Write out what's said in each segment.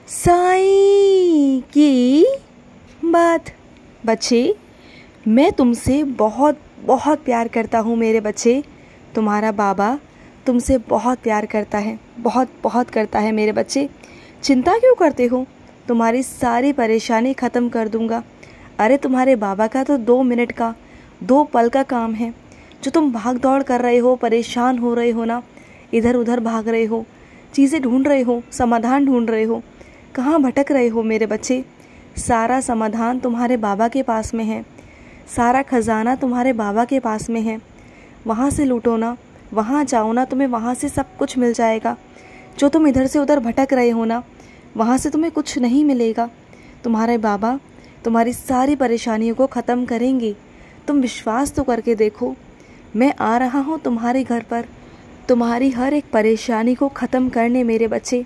साईं की बात। बच्चे, मैं तुमसे बहुत बहुत प्यार करता हूँ मेरे बच्चे। तुम्हारा बाबा तुमसे बहुत प्यार करता है, बहुत बहुत करता है मेरे बच्चे। चिंता क्यों करते हो? तुम्हारी सारी परेशानी ख़त्म कर दूँगा। अरे तुम्हारे बाबा का तो 2 मिनट का 2 पल का काम है। जो तुम भाग दौड़ कर रहे हो, परेशान हो रहे हो ना, इधर उधर भाग रहे हो, चीज़ें ढूंढ रहे हो, समाधान ढूंढ रहे हो, कहाँ भटक रहे हो मेरे बच्चे? सारा समाधान तुम्हारे बाबा के पास में है, सारा खजाना तुम्हारे बाबा के पास में है। वहाँ से लूटो ना, वहाँ जाओ ना, तुम्हें वहाँ से सब कुछ मिल जाएगा। जो तुम इधर से उधर भटक रहे हो ना, वहाँ से तुम्हें कुछ नहीं मिलेगा। तुम्हारे बाबा तुम्हारी सारी परेशानियों को ख़त्म करेंगे। तुम विश्वास तो करके देखो। मैं आ रहा हूँ तुम्हारे घर पर, तुम्हारी हर एक परेशानी को ख़त्म करने मेरे बच्चे।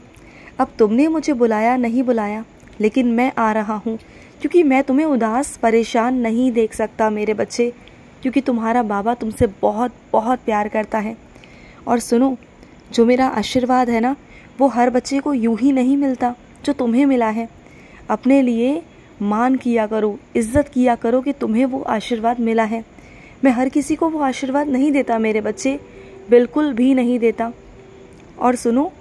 अब तुमने मुझे बुलाया नहीं बुलाया, लेकिन मैं आ रहा हूँ, क्योंकि मैं तुम्हें उदास परेशान नहीं देख सकता मेरे बच्चे, क्योंकि तुम्हारा बाबा तुमसे बहुत बहुत प्यार करता है। और सुनो, जो मेरा आशीर्वाद है ना, वो हर बच्चे को यूं ही नहीं मिलता जो तुम्हें मिला है। अपने लिए मान किया करो, इज्जत किया करो कि तुम्हें वो आशीर्वाद मिला है। मैं हर किसी को वो आशीर्वाद नहीं देता मेरे बच्चे, बिल्कुल भी नहीं देता। और सुनो,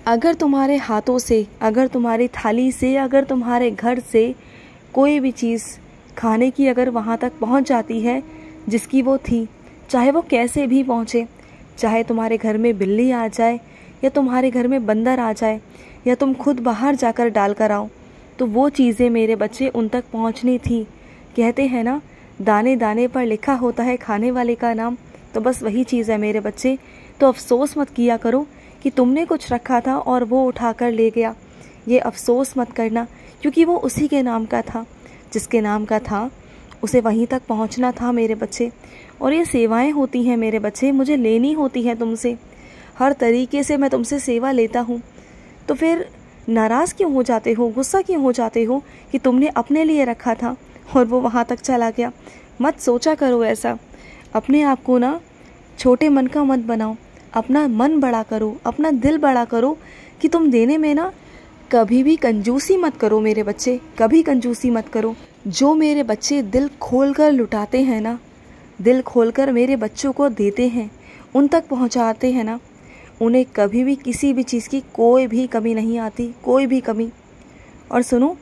अगर तुम्हारे हाथों से, अगर तुम्हारी थाली से, अगर तुम्हारे घर से कोई भी चीज़ खाने की अगर वहाँ तक पहुँच जाती है जिसकी वो थी, चाहे वो कैसे भी पहुँचे, चाहे तुम्हारे घर में बिल्ली आ जाए या तुम्हारे घर में बंदर आ जाए या तुम खुद बाहर जाकर डाल कर आओ, तो वो चीज़ें मेरे बच्चे उन तक पहुँचनी थी। कहते हैं ना, दाने दाने पर लिखा होता है खाने वाले का नाम, तो बस वही चीज़ है मेरे बच्चे। तो अफसोस मत किया करो कि तुमने कुछ रखा था और वो उठा कर ले गया। ये अफसोस मत करना, क्योंकि वो उसी के नाम का था, जिसके नाम का था उसे वहीं तक पहुंचना था मेरे बच्चे। और ये सेवाएं होती हैं मेरे बच्चे, मुझे लेनी होती हैं तुमसे। हर तरीके से मैं तुमसे सेवा लेता हूँ, तो फिर नाराज़ क्यों हो जाते हो, गुस्सा क्यों हो जाते हो कि तुमने अपने लिए रखा था और वो वहाँ तक चला गया? मत सोचा करो ऐसा। अपने आप को ना छोटे मन का मत बनाओ, अपना मन बड़ा करो, अपना दिल बड़ा करो कि तुम देने में ना कभी भी कंजूसी मत करो मेरे बच्चे, कभी कंजूसी मत करो। जो मेरे बच्चे दिल खोलकर लुटाते हैं ना, दिल खोलकर मेरे बच्चों को देते हैं, उन तक पहुंचाते हैं ना, उन्हें कभी भी किसी भी चीज़ की कोई भी कमी नहीं आती, कोई भी कमी। और सुनो,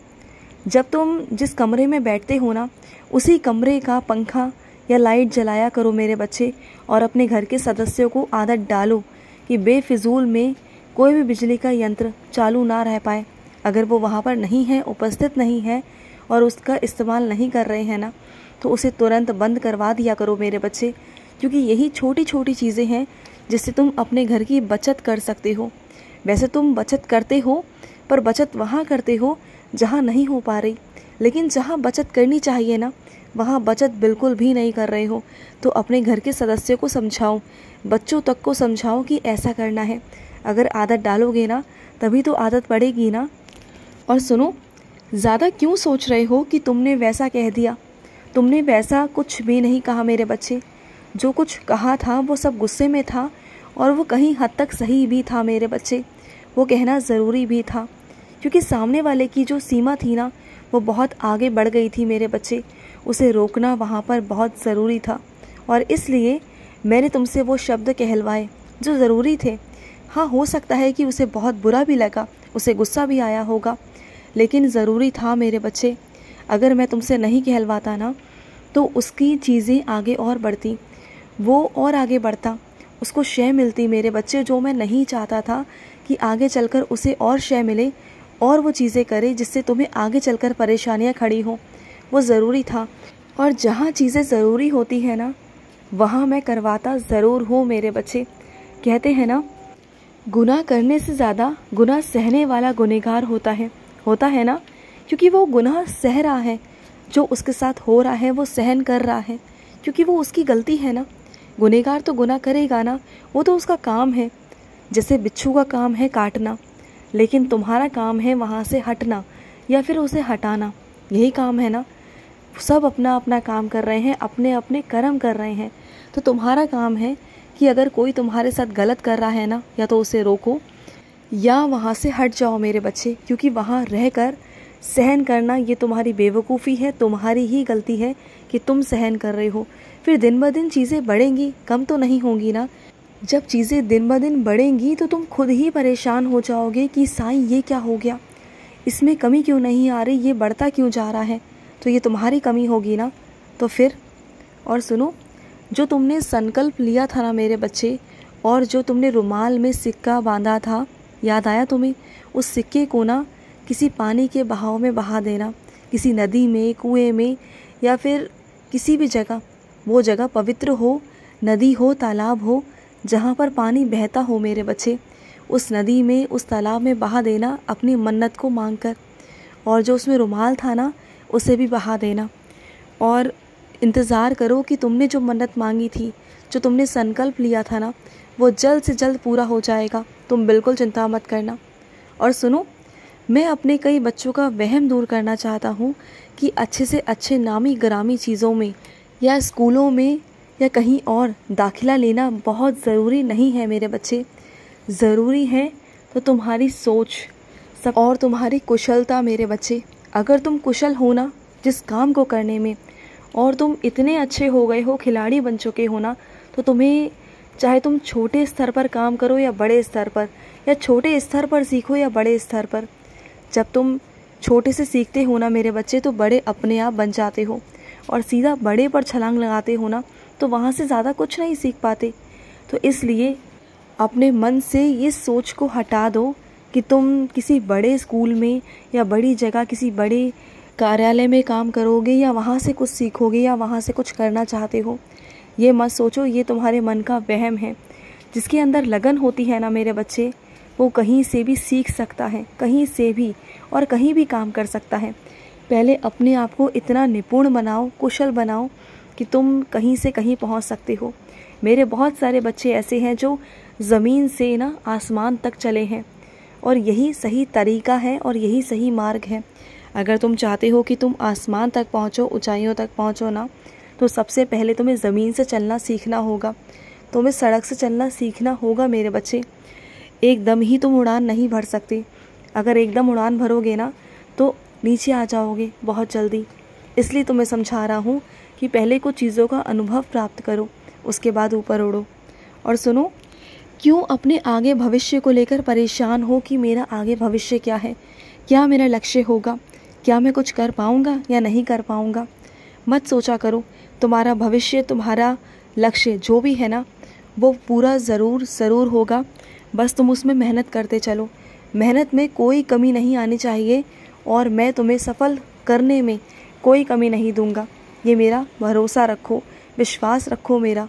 जब तुम जिस कमरे में बैठते हो ना, उसी कमरे का पंखा या लाइट जलाया करो मेरे बच्चे। और अपने घर के सदस्यों को आदत डालो कि बेफिजूल में कोई भी बिजली का यंत्र चालू ना रह पाए। अगर वो वहाँ पर नहीं है, उपस्थित नहीं है और उसका इस्तेमाल नहीं कर रहे हैं ना, तो उसे तुरंत बंद करवा दिया करो मेरे बच्चे, क्योंकि यही छोटी छोटी चीज़ें हैं जिससे तुम अपने घर की बचत कर सकते हो। वैसे तुम बचत करते हो, पर बचत वहाँ करते हो जहाँ नहीं हो पा रही, लेकिन जहाँ बचत करनी चाहिए ना, वहाँ बचत बिल्कुल भी नहीं कर रहे हो। तो अपने घर के सदस्यों को समझाओ, बच्चों तक को समझाओ कि ऐसा करना है। अगर आदत डालोगे ना, तभी तो आदत पड़ेगी ना। और सुनो, ज़्यादा क्यों सोच रहे हो कि तुमने वैसा कह दिया? तुमने वैसा कुछ भी नहीं कहा मेरे बच्चे। जो कुछ कहा था वो सब गुस्से में था, और वो कहीं हद तक सही भी था मेरे बच्चे। वो कहना ज़रूरी भी था, क्योंकि सामने वाले की जो सीमा थी ना, वो बहुत आगे बढ़ गई थी मेरे बच्चे। उसे रोकना वहाँ पर बहुत ज़रूरी था, और इसलिए मैंने तुमसे वो शब्द कहलवाए जो ज़रूरी थे। हाँ, हो सकता है कि उसे बहुत बुरा भी लगा, उसे गुस्सा भी आया होगा, लेकिन ज़रूरी था मेरे बच्चे। अगर मैं तुमसे नहीं कहलवाता ना, तो उसकी चीज़ें आगे और बढ़ती, वो और आगे बढ़ता, उसको शय मिलती मेरे बच्चे, जो मैं नहीं चाहता था कि आगे चलकर उसे और शय मिले और वो चीज़ें करे जिससे तुम्हें आगे चलकर परेशानियाँ खड़ी हों। वो ज़रूरी था, और जहाँ चीज़ें ज़रूरी होती है ना, वहाँ मैं करवाता ज़रूर हूँ मेरे बच्चे। कहते हैं ना, गुनाह करने से ज़्यादा गुनाह सहने वाला गुनहगार होता है ना, क्योंकि वो गुनाह सह रहा है, जो उसके साथ हो रहा है वो सहन कर रहा है, क्योंकि वो उसकी गलती है ना। गुनहगार तो गुनाह करेगा ना, वो तो उसका काम है। जैसे बिच्छू का काम है काटना, लेकिन तुम्हारा काम है वहाँ से हटना या फिर उसे हटाना, यही काम है ना। सब अपना अपना काम कर रहे हैं, अपने अपने कर्म कर रहे हैं। तो तुम्हारा काम है कि अगर कोई तुम्हारे साथ गलत कर रहा है ना, या तो उसे रोको, या वहाँ से हट जाओ मेरे बच्चे, क्योंकि वहाँ रहकर सहन करना ये तुम्हारी बेवकूफ़ी है, तुम्हारी ही गलती है कि तुम सहन कर रहे हो। फिर दिन ब दिन चीज़ें बढ़ेंगी, कम तो नहीं होंगी ना। जब चीज़ें दिन ब दिन बढ़ेंगी तो तुम खुद ही परेशान हो जाओगे कि साईं ये क्या हो गया, इसमें कमी क्यों नहीं आ रही, ये बढ़ता क्यों जा रहा है। तो ये तुम्हारी कमी होगी ना। तो फिर और सुनो, जो तुमने संकल्प लिया था ना मेरे बच्चे, और जो तुमने रुमाल में सिक्का बांधा था, याद आया तुम्हें? उस सिक्के को ना किसी पानी के बहाव में बहा देना, किसी नदी में, कुएं में, या फिर किसी भी जगह। वो जगह पवित्र हो, नदी हो, तालाब हो, जहाँ पर पानी बहता हो मेरे बच्चे। उस नदी में, उस तालाब में बहा देना अपनी मन्नत को मांगकर। और जो उसमें रुमाल था ना, उसे भी बहा देना। और इंतज़ार करो कि तुमने जो मन्नत मांगी थी, जो तुमने संकल्प लिया था ना, वो जल्द से जल्द पूरा हो जाएगा। तुम बिल्कुल चिंता मत करना। और सुनो, मैं अपने कई बच्चों का वहम दूर करना चाहता हूँ कि अच्छे से अच्छे नामी गिरामी चीज़ों में या स्कूलों में या कहीं और दाखिला लेना बहुत ज़रूरी नहीं है मेरे बच्चे। ज़रूरी है तो तुम्हारी सोच सब और तुम्हारी कुशलता मेरे बच्चे। अगर तुम कुशल हो ना जिस काम को करने में, और तुम इतने अच्छे हो गए हो, खिलाड़ी बन चुके हो ना, तो तुम्हें चाहे तुम छोटे स्तर पर काम करो या बड़े स्तर पर, या छोटे स्तर पर सीखो या बड़े स्तर पर, जब तुम छोटे से सीखते हो ना मेरे बच्चे, तो बड़े अपने आप बन जाते हो। और सीधा बड़े पर छलांग लगाते हो ना, तो वहाँ से ज़्यादा कुछ नहीं सीख पाते। तो इसलिए अपने मन से ये सोच को हटा दो कि तुम किसी बड़े स्कूल में या बड़ी जगह, किसी बड़े कार्यालय में काम करोगे या वहाँ से कुछ सीखोगे या वहाँ से कुछ करना चाहते हो। ये मत सोचो, ये तुम्हारे मन का वहम है। जिसके अंदर लगन होती है ना मेरे बच्चे, वो कहीं से भी सीख सकता है, कहीं से भी, और कहीं भी काम कर सकता है। पहले अपने आप को इतना निपुण बनाओ, कुशल बनाओ कि तुम कहीं से कहीं पहुंच सकते हो। मेरे बहुत सारे बच्चे ऐसे हैं जो ज़मीन से ना आसमान तक चले हैं, और यही सही तरीका है और यही सही मार्ग है। अगर तुम चाहते हो कि तुम आसमान तक पहुंचो, ऊंचाइयों तक पहुंचो ना, तो सबसे पहले तुम्हें ज़मीन से चलना सीखना होगा, तुम्हें सड़क से चलना सीखना होगा मेरे बच्चे। एकदम ही तुम उड़ान नहीं भर सकते। अगर एकदम उड़ान भरोगे ना तो नीचे आ जाओगे बहुत जल्दी। इसलिए तुम्हें समझा रहा हूँ कि पहले कुछ चीज़ों का अनुभव प्राप्त करो, उसके बाद ऊपर उड़ो। और सुनो, क्यों अपने आगे भविष्य को लेकर परेशान हो कि मेरा आगे भविष्य क्या है, क्या मेरा लक्ष्य होगा, क्या मैं कुछ कर पाऊँगा या नहीं कर पाऊँगा। मत सोचा करो, तुम्हारा भविष्य, तुम्हारा लक्ष्य जो भी है ना, वो पूरा ज़रूर होगा। बस तुम उसमें मेहनत करते चलो। मेहनत में कोई कमी नहीं आनी चाहिए, और मैं तुम्हें सफल करने में कोई कमी नहीं दूंगा। ये मेरा भरोसा रखो, विश्वास रखो मेरा।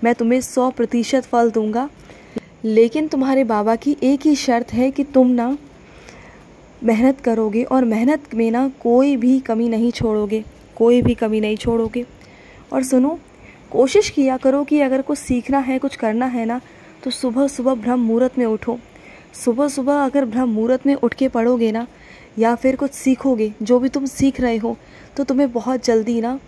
मैं तुम्हें 100% फल दूंगा। लेकिन तुम्हारे बाबा की एक ही शर्त है कि तुम ना मेहनत करोगे, और मेहनत में ना कोई भी कमी नहीं छोड़ोगे, कोई भी कमी नहीं छोड़ोगे। और सुनो, कोशिश किया करो कि अगर कुछ सीखना है, कुछ करना है ना, तो सुबह सुबह ब्रह्म मुहूर्त में उठो। सुबह सुबह अगर ब्रह्म मुहूर्त में उठ के पढ़ोगे ना, या फिर कुछ सीखोगे, जो भी तुम सीख रहे हो, तो तुम्हें बहुत जल्दी ना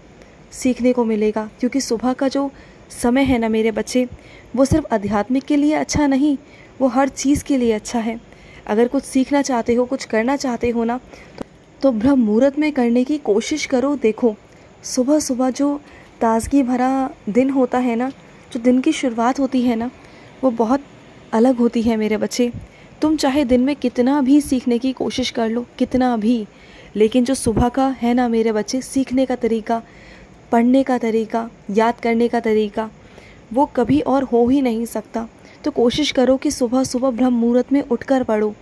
सीखने को मिलेगा। क्योंकि सुबह का जो समय है ना मेरे बच्चे, वो सिर्फ आध्यात्मिक के लिए अच्छा नहीं, वो हर चीज़ के लिए अच्छा है। अगर कुछ सीखना चाहते हो, कुछ करना चाहते हो ना, तो ब्रह्म मुहूर्त में करने की कोशिश करो। देखो, सुबह सुबह जो ताजगी भरा दिन होता है ना, जो दिन की शुरुआत होती है ना, वो बहुत अलग होती है मेरे बच्चे। तुम चाहे दिन में कितना भी सीखने की कोशिश कर लो, कितना भी, लेकिन जो सुबह का है ना मेरे बच्चे, सीखने का तरीका, पढ़ने का तरीका, याद करने का तरीका, वो कभी और हो ही नहीं सकता। तो कोशिश करो कि सुबह सुबह ब्रह्म मुहूर्त में उठकर पढ़ो,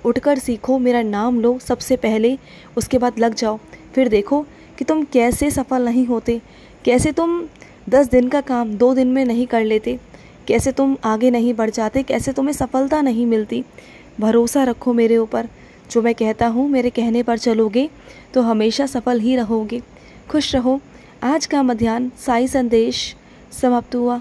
उठकर सीखो, मेरा नाम लो सबसे पहले, उसके बाद लग जाओ। फिर देखो कि तुम कैसे सफल नहीं होते, कैसे तुम 10 दिन का काम 2 दिन में नहीं कर लेते, कैसे तुम आगे नहीं बढ़ जाते, कैसे तुम्हें सफलता नहीं मिलती। भरोसा रखो मेरे ऊपर, जो मैं कहता हूँ मेरे कहने पर चलोगे तो हमेशा सफल ही रहोगे। खुश रहो। आज का मध्याह्न साई संदेश समाप्त हुआ।